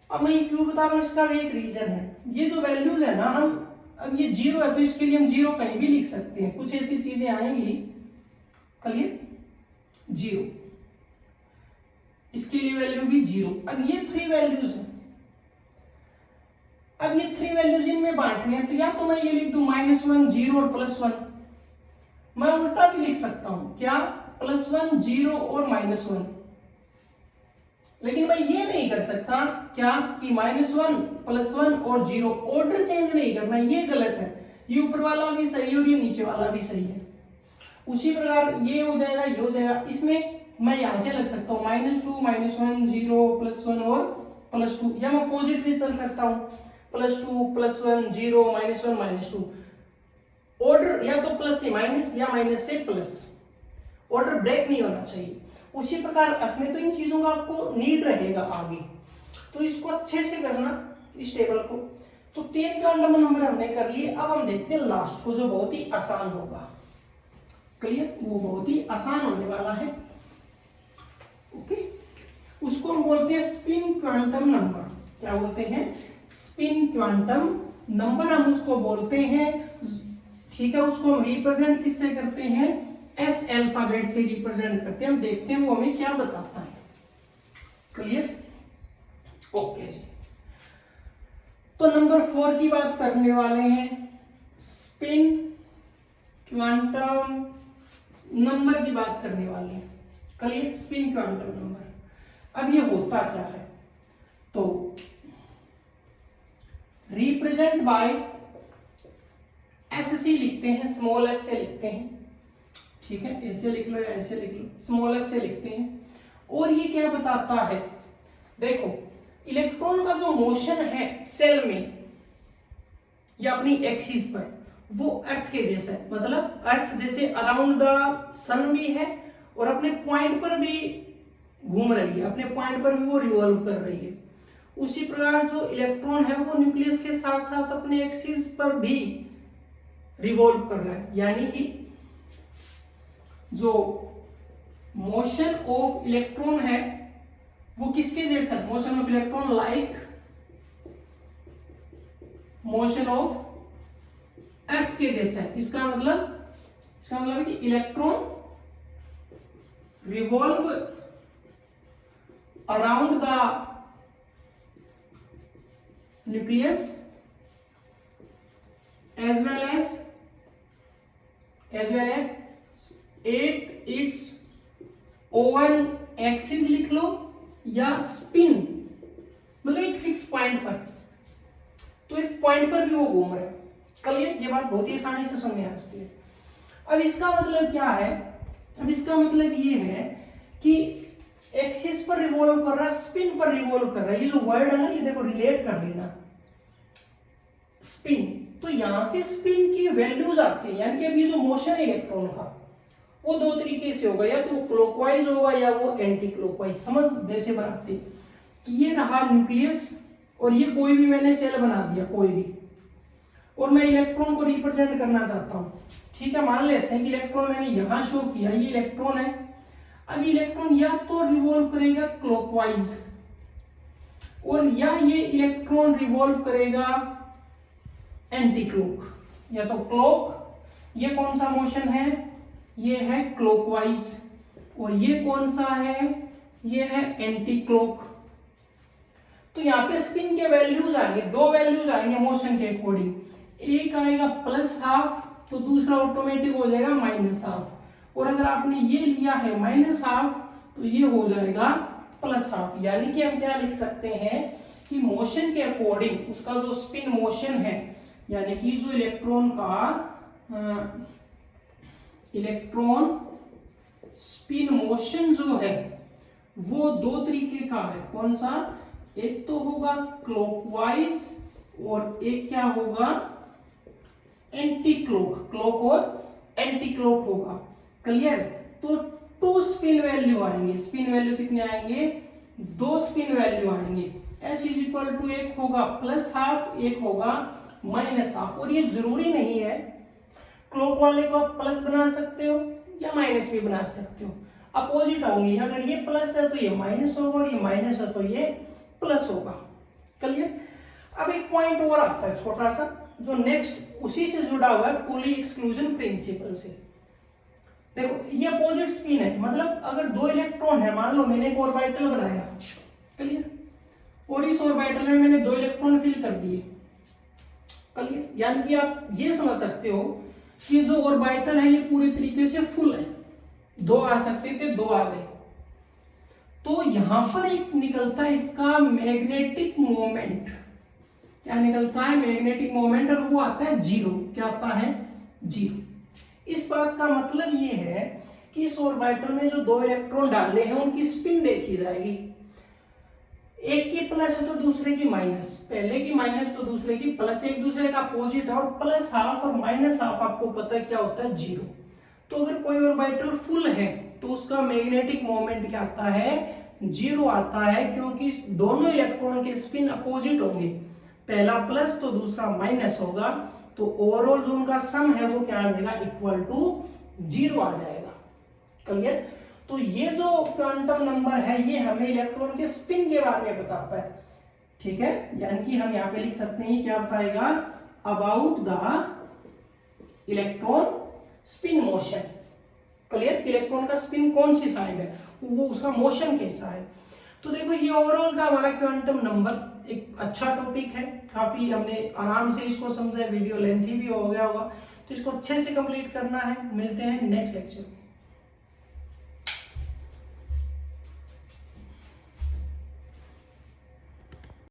अब मैं ये क्यों बता रहा हूं, इसका भी एक रीजन है। ये जो वैल्यूज है ना, हम अब ये 0 है तो इसके लिए हम 0 कहीं भी लिख सकते हैं, कुछ ऐसी चीजें आएंगी। क्लियर? 0, इसके लिए वैल्यू भी 0। अब ये 3 वैल्यूज है, अब ये 3 वैल्यूज इनमें बांटनी है, तो या तो मैं ये लिख दूं -1, 0 और +1। मैं उल्टा भी लिख सकता हूं, क्या? +1, 0 और -1। लेकिन मैं ये नहीं कर सकता, क्या? कि -1, +1 और 0 ऑर्डर चेंज नहीं करना, ये गलत है। ये ऊपर वाला भी सही है और ये नीचे वाला भी सही है। उसी प्रकार ये हो जाएगा, ये हो जाएगा। इसमें मैं यहां से लग सकता हूं -2, -1, 0, +1 और +2, या मैं अपोजिट भी चल सकता हूं, +2, +1, 0, -1, -2। ऑर्डर या तो प्लस से माइनस या माइनस से प्लस, ऑर्डर ब्रेक नहीं होना चाहिए। उसी प्रकार अपने तो इन चीजों का आपको नीड रहेगा आगे, तो इसको अच्छे से करना, इस टेबल को। तो 3 क्वांटम नंबर हमने कर लिए। अब हम देखते हैं लास्ट को, जो बहुत ही आसान होगा। क्लियर? वो बहुत ही आसान होने वाला है। ओके, उसको हम बोलते हैं स्पिन क्वांटम नंबर। क्या बोलते हैं? स्पिन क्वांटम नंबर हम उसको बोलते हैं। ठीक है, उसको हम रिप्रेजेंट किससे करते हैं? एस अल्फाबेट से रिप्रेजेंट करते हैं। हम देखते हैं वो हमें क्या बताता है। क्लियर? ओके जी, तो नंबर 4 की बात करने वाले हैं, स्पिन क्वांटम नंबर की बात करने वाले हैं। क्लियर? Spin quantum number. अब ये होता क्या है? तो रिप्रेजेंट बाय एस सी लिखते हैं, स्मॉल एस से लिखते हैं। ठीक है, ऐसे लिख लो या ऐसे लिख लो, स्मॉल एस से लिखते हैं। और ये क्या बताता है? देखो, इलेक्ट्रॉन का जो मोशन है सेल में या अपनी एक्सिस पर, वो अर्थ के जैसा है। मतलब अर्थ जैसे अराउंड द सन भी है और अपने पॉइंट पर भी घूम रही है, अपने पॉइंट पर भी वो रिवॉल्व कर रही है। उसी प्रकार जो इलेक्ट्रॉन है वो न्यूक्लियस के साथ साथ अपने एक्सिस पर भी रिवॉल्व कर रहा है। यानी कि जो मोशन ऑफ इलेक्ट्रॉन है वो किसके जैसा? Motion of electron like motion of earth के जैसा है। इसका मतलब है कि electron revolve around the nucleus as well as its own axis लिख लो, या स्पिन, मतलब एक फिक्स पॉइंट पर, तो एक पॉइंट पर भी वो घूम रहा है। क्लियर? ये बात बहुत ही आसानी से समझ आ सकती है। अब इसका मतलब क्या है? अब इसका मतलब ये है कि एक्सिस पर रिवॉल्व कर रहा है, स्पिन पर रिवॉल्व कर रहा है। ये जो वर्ड है ना, ये देखो रिलेट कर लेना, स्पिन। तो यहां से स्पिन की वैल्यूज आती है, यानी कि अभी जो मोशन है इलेक्ट्रॉन का वो दो तरीके से होगा, या तो क्लॉकवाइज होगा या वो एंटी क्लॉकवाइज। समझ जैसे बनाते कि ये रहा न्यूक्लियस और ये कोई भी मैंने सेल बना दिया, कोई भी, और मैं इलेक्ट्रॉन को रिप्रेजेंट करना चाहता हूं। ठीक है, मान लेते हैं कि इलेक्ट्रॉन मैंने यहां शो किया, ये इलेक्ट्रॉन है। अब इलेक्ट्रॉन या तो रिवॉल्व करेगा क्लॉकवाइज, और या ये इलेक्ट्रॉन रिवॉल्व करेगा एंटी क्लॉक, या तो क्लॉक, ये कौन सा मोशन है, ये है क्लॉकवाइज, और ये कौन सा है, ये है एंटी क्लॉक। तो यहाँ पे स्पिन के वैल्यूज आएंगे, दो वैल्यूज आएंगे मोशन के अकॉर्डिंग, एक आएगा प्लस हाफ तो दूसरा ऑटोमेटिक हो जाएगा माइनस हाफ, और अगर आपने ये लिया है माइनस हाफ तो ये हो जाएगा प्लस हाफ। यानी कि हम क्या लिख सकते हैं कि मोशन के अकॉर्डिंग उसका जो स्पिन मोशन है, यानी कि जो इलेक्ट्रॉन स्पिन मोशन जो है वो दो तरीके का है। कौन सा? एक तो होगा क्लॉकवाइज और एक क्या होगा, एंटी क्लॉक। क्लॉक और एंटी क्लॉक होगा। क्लियर? तो टू स्पिन वैल्यू आएंगे। स्पिन वैल्यू कितने आएंगे? दो स्पिन वैल्यू आएंगे। S इज इक्वल टू एक होगा प्लस हाफ, एक होगा माइनस हाफ। और ये जरूरी नहीं है, क्लॉक वाले को आप प्लस बना सकते हो या माइनस भी बना सकते हो, अपोजिट होंगे। अगर ये प्लस है तो ये माइनस होगा, और ये माइनस है तो ये प्लस होगा। क्लियर? अब एक पॉइंट और आता है छोटा सा, जो नेक्स्ट उसी से जुड़ा हुआ है, पुली एक्सक्लूजन प्रिंसिपल से। देखो ये अपोजिट स्पिन है, मतलब अगर दो इलेक्ट्रॉन है, मान लो मैंने एक ऑर्बिटल बनाया, क्लियर, और इस ऑर्बिटल में मैंने दो इलेक्ट्रॉन फिल कर दिए। क्लियर? यानी कि आप ये समझ सकते हो कि जो ऑर्बिटल है ये पूरी तरीके से फुल है, दो आ सकते थे, दो आ गए। तो यहां पर एक निकलता है इसका मैग्नेटिक मोमेंट। क्या निकलता है? मैग्नेटिक मोमेंट, और वो आता है जीरो। क्या आता है? जीरो। इस बात का मतलब ये है कि इस ऑर्बिटल में जो दो इलेक्ट्रॉन डालने हैं उनकी स्पिन देखी जाएगी। एक की प्लस है तो दूसरे की माइनस, पहले की माइनस तो दूसरे की प्लस, एक दूसरे का अपोजिट है। और प्लस हाफ और माइनस हाफ आपको पता है क्या होता है? जीरो। तो अगर कोई ऑर्बिटल फुल है तो उसका मैग्नेटिक मोमेंट क्या आता है? जीरो आता है, क्योंकि दोनों इलेक्ट्रॉन के स्पिन अपोजिट होंगे, पहला प्लस तो दूसरा माइनस होगा। तो ओवरऑल जो उनका सम है वो क्या आ जाएगा? इक्वल टू जीरो आ जाएगा। क्लियर? तो ये जो क्वांटम नंबर है ये हमें इलेक्ट्रॉन के स्पिन के बारे में बताता है। ठीक है, यानी कि हम यहाँ पे लिख सकते हैं क्या बताएगा? About the electron spin motion. Clear? Electron का स्पिन कौन सी साइड है, वो उसका मोशन कैसा है। तो देखो ये ओवरऑल का हमारा क्वांटम नंबर एक अच्छा टॉपिक है, काफी हमने आराम से इसको समझा है, वीडियो लेंथी भी हो गया होगा, तो इसको अच्छे से कंप्लीट करना है। मिलते हैं नेक्स्ट लेक्चर में।